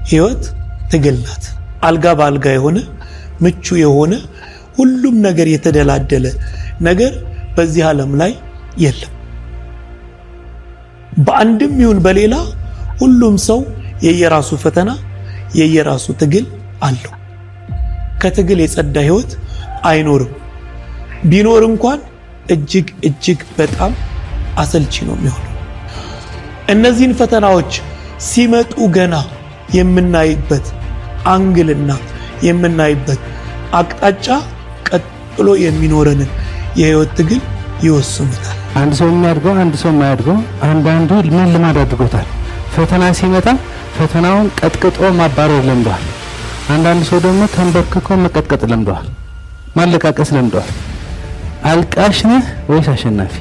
ህይወት ትግል ናት። አልጋ በአልጋ የሆነ ምቹ የሆነ ሁሉም ነገር የተደላደለ ነገር በዚህ ዓለም ላይ የለም። በአንድም ይሁን በሌላ ሁሉም ሰው የየራሱ ፈተና የየራሱ ትግል አለው። ከትግል የጸዳ ህይወት አይኖርም። ቢኖር እንኳን እጅግ በጣም አሰልቺ ነው የሚሆነው። እነዚህን ፈተናዎች ሲመጡ ገና የምናይበት አንግልና የምናይበት አቅጣጫ ቀጥሎ የሚኖረንን የህይወት ትግል ይወስኑታል። አንድ ሰው የሚያድገው አንድ ሰው የማያድገው አንዳንዱ ምን ልማድ አድርጎታል። ፈተና ሲመጣ ፈተናውን ቀጥቅጦ ማባረር ለምዷል። አንዳንድ ሰው ደግሞ ተንበርክኮ መቀጥቀጥ ለምዷል። ማለቃቀስ ለምዷል። አልቃሽ ነህ ወይስ አሸናፊ?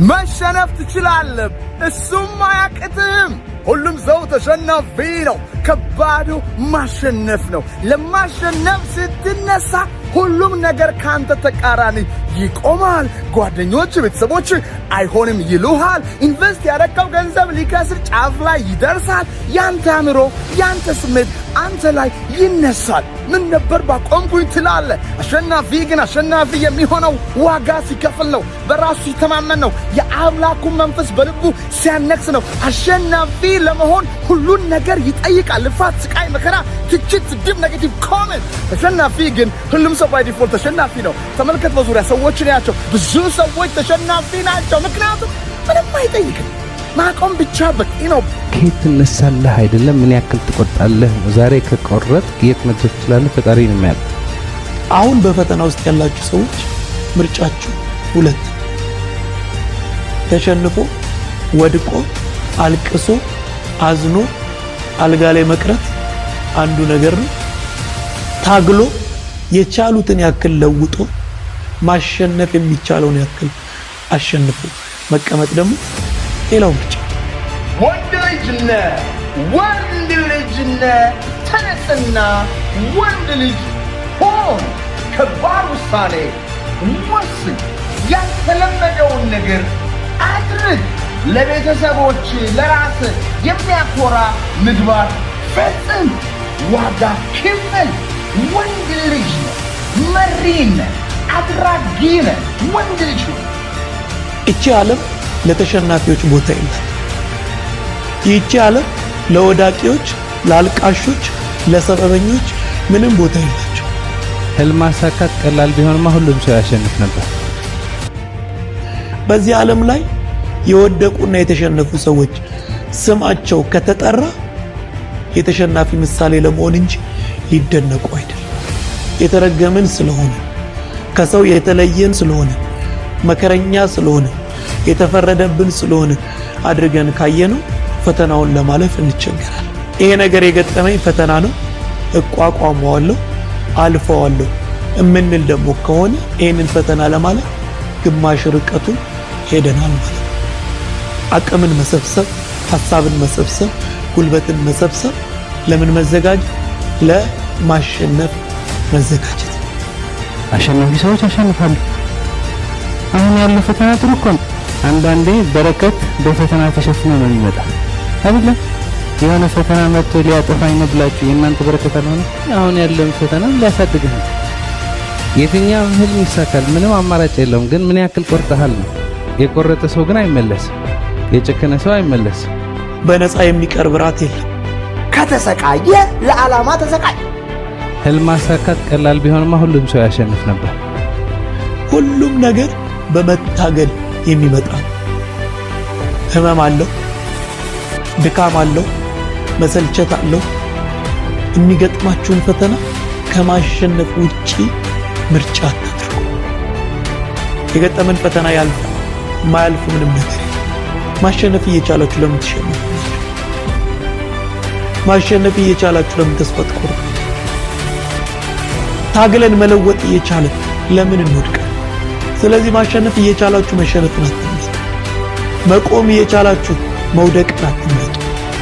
መሸነፍ ትችላለህ፣ እሱም አያቅትም። ሁሉም ሰው ተሸናፊ ነው። ከባዱ ማሸነፍ ነው። ለማሸነፍ ስትነሳ ሁሉም ነገር ካንተ ተቃራኒ ይቆማል። ጓደኞች፣ ቤተሰቦች አይሆንም ይሉሃል። ኢንቨስት ያደረከው ገንዘብ ሊከስር ጫፍ ላይ ይደርሳል። ያንተ አእምሮ፣ ያንተ ስሜት አንተ ላይ ይነሳል። ምን ነበር ባቆምኩኝ ትላለህ። አሸናፊ ግን አሸናፊ የሚሆነው ዋጋ ሲከፍል ነው። በራሱ ሲተማመን ነው። የአምላኩን መንፈስ በልቡ ሲያነክስ ነው። አሸናፊ ለመሆን ሁሉን ነገር ይጠይቃል። ልፋት፣ ስቃይ፣ መከራ፣ ትችት፣ ስድብ፣ ኔጌቲቭ ኮሜንት። ተሸናፊ ግን ሁሉም ሰው ባይ ዲፎልት ተሸናፊ ነው። ተመልከት በዙሪያ ሰዎችን ያቸው። ብዙ ሰዎች ተሸናፊ ናቸው። ምክንያቱም ምንም አይጠይቅም። ማቆም ብቻ በቂ ነው። ከየት ትነሳለህ አይደለም ምን ያክል ትቆርጣለህ። ዛሬ ከቆረጥ የት መድረስ ትችላለህ? ፈጣሪ ነው የሚያውቅ። አሁን በፈተና ውስጥ ያላችሁ ሰዎች ምርጫችሁ ሁለት፣ ተሸንፎ ወድቆ አልቅሶ አዝኖ አልጋ ላይ መቅረት አንዱ ነገር ነው። ታግሎ የቻሉትን ያክል ለውጦ ማሸነፍ የሚቻለውን ያክል አሸንፎ መቀመጥ ደግሞ ሌላው ምርጫ። ወንድ ልጅ ነህ፣ ተነስና ወንድ ልጅ ሆን። ከባድ ውሳኔ ወስን። ያልተለመደውን ነገር አድርግ። ለቤተሰቦች፣ ለራስ የሚያኮራ ምግባር ፈጽም። ዋጋ ክፈል። ወንድ ልጅ ነህ፣ መሪ ነህ፣ አድራጊ ነህ። ወንድ ልጅ ነው። እቺ ዓለም ለተሸናፊዎች ቦታ የለም። ይቺ ዓለም ለወዳቂዎች፣ ለአልቃሾች፣ ለሰበበኞች ምንም ቦታ የላቸው። ህልም ማሳካት ቀላል ቢሆንማ ሁሉም ሰው ያሸንፍ ነበር። በዚህ ዓለም ላይ የወደቁና የተሸነፉ ሰዎች ስማቸው ከተጠራ የተሸናፊ ምሳሌ ለመሆን እንጂ ሊደነቁ አይደለም። የተረገምን ስለሆነ፣ ከሰው የተለየን ስለሆነ፣ መከረኛ ስለሆነ፣ የተፈረደብን ስለሆነ አድርገን ካየነው ፈተናውን ለማለፍ እንቸገራለን። ይሄ ነገር የገጠመኝ ፈተና ነው፣ እቋቋመዋለሁ፣ አልፈዋለሁ እምንል ደግሞ ከሆነ ይህንን ፈተና ለማለፍ ግማሽ ርቀቱን ሄደናል ማለት ነው። አቅምን መሰብሰብ፣ ሐሳብን መሰብሰብ፣ ጉልበትን መሰብሰብ፣ ለምን መዘጋጀት? ለማሸነፍ መዘጋጀት። አሸናፊ ሰዎች ያሸንፋሉ። አሁን ያለው ፈተና ጥሩ እኮ ነው። አንዳንዴ በረከት በፈተና ተሸፍኖ ነው የሚመጣ አይደል? የሆነ ፈተና መጥቶ ሊያጠፋኝ ነው ብላችሁ የእናንተ በረከት አልሆነ። አሁን ያለው ፈተና ሊያሳድግህ ነው። የትኛው ህልም ይሳካል? ምንም አማራጭ የለውም። ግን ምን ያክል ቆርጠሃል ነው። የቆረጠ ሰው ግን አይመለስም። የጨከነ ሰው አይመለስም። በነፃ የሚቀርብ ራት የለም። ከተሰቃየ ለዓላማ ተሰቃይ። ህልም ማሳካት ቀላል ቢሆንማ ሁሉም ሰው ያሸንፍ ነበር። ሁሉም ነገር በመታገል የሚመጣ ህመም አለው፣ ድካም አለው፣ መሰልቸት አለው። የሚገጥማችሁን ፈተና ከማሸነፍ ውጪ ምርጫ አታድርጉ። የገጠመን ፈተና ያልፋል። ማያልፍ ምንም ነገር ማሸነፍ እየቻላችሁ ለምን ትሸነፉ? ማሸነፍ እየቻላችሁ ለምን ተስፋ ትቆርጡ? ታግለን መለወጥ እየቻለን ለምን እንወድቃለን? ስለዚህ ማሸነፍ እየቻላችሁ መሸነፍን አትምረጡ። መቆም እየቻላችሁ መውደቅን አትምረጡ።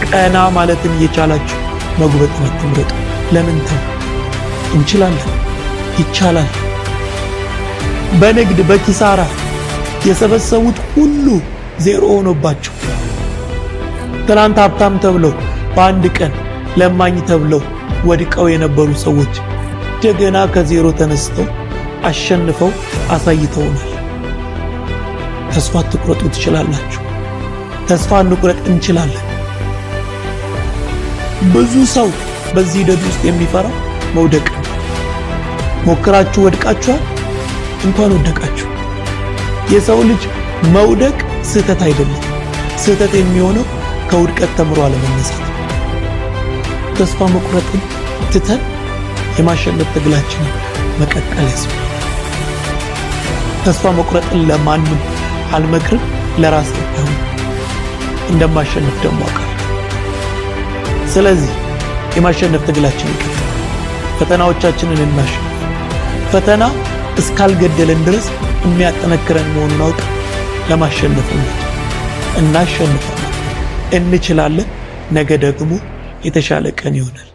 ቀና ማለትን እየቻላችሁ መጉበጥን አትምረጡ። ለምን ተው? እንችላለን፣ ይቻላል። በንግድ በኪሳራ የሰበሰቡት ሁሉ ዜሮ ሆኖባቸው ትናንት ሀብታም ተብለው በአንድ ቀን ለማኝ ተብለው ወድቀው የነበሩ ሰዎች እንደገና ከዜሮ ተነስተው አሸንፈው አሳይተውናል። ተስፋ አትቁረጡ፣ ትችላላችሁ። ተስፋ እንቁረጥ፣ እንችላለን። ብዙ ሰው በዚህ ሂደት ውስጥ የሚፈራው መውደቅ ነው። ሞክራችሁ ወድቃችኋል? እንኳን ወደቃችሁ። የሰው ልጅ መውደቅ ስህተት አይደለም። ስህተት የሚሆነው ከውድቀት ተምሮ አለመነሳት። ተስፋ መቁረጥን ትተን የማሸነፍ ትግላችንን መቀጠል ያስፈልጋል። ተስፋ መቁረጥን ለማንም አልመክርም፣ ለራሴ አይሆን እንደማሸነፍ ደግሞ አውቃለሁ። ስለዚህ የማሸነፍ ትግላችን ይቀጥላል። ፈተናዎቻችንን እናሸንፍ። ፈተና እስካልገደለን ድረስ የሚያጠነክረን መሆኑን አውቀን ለማሸነፍ እናሸንፋለን፣ እንችላለን። ነገ ደግሞ የተሻለ ቀን ይሆናል።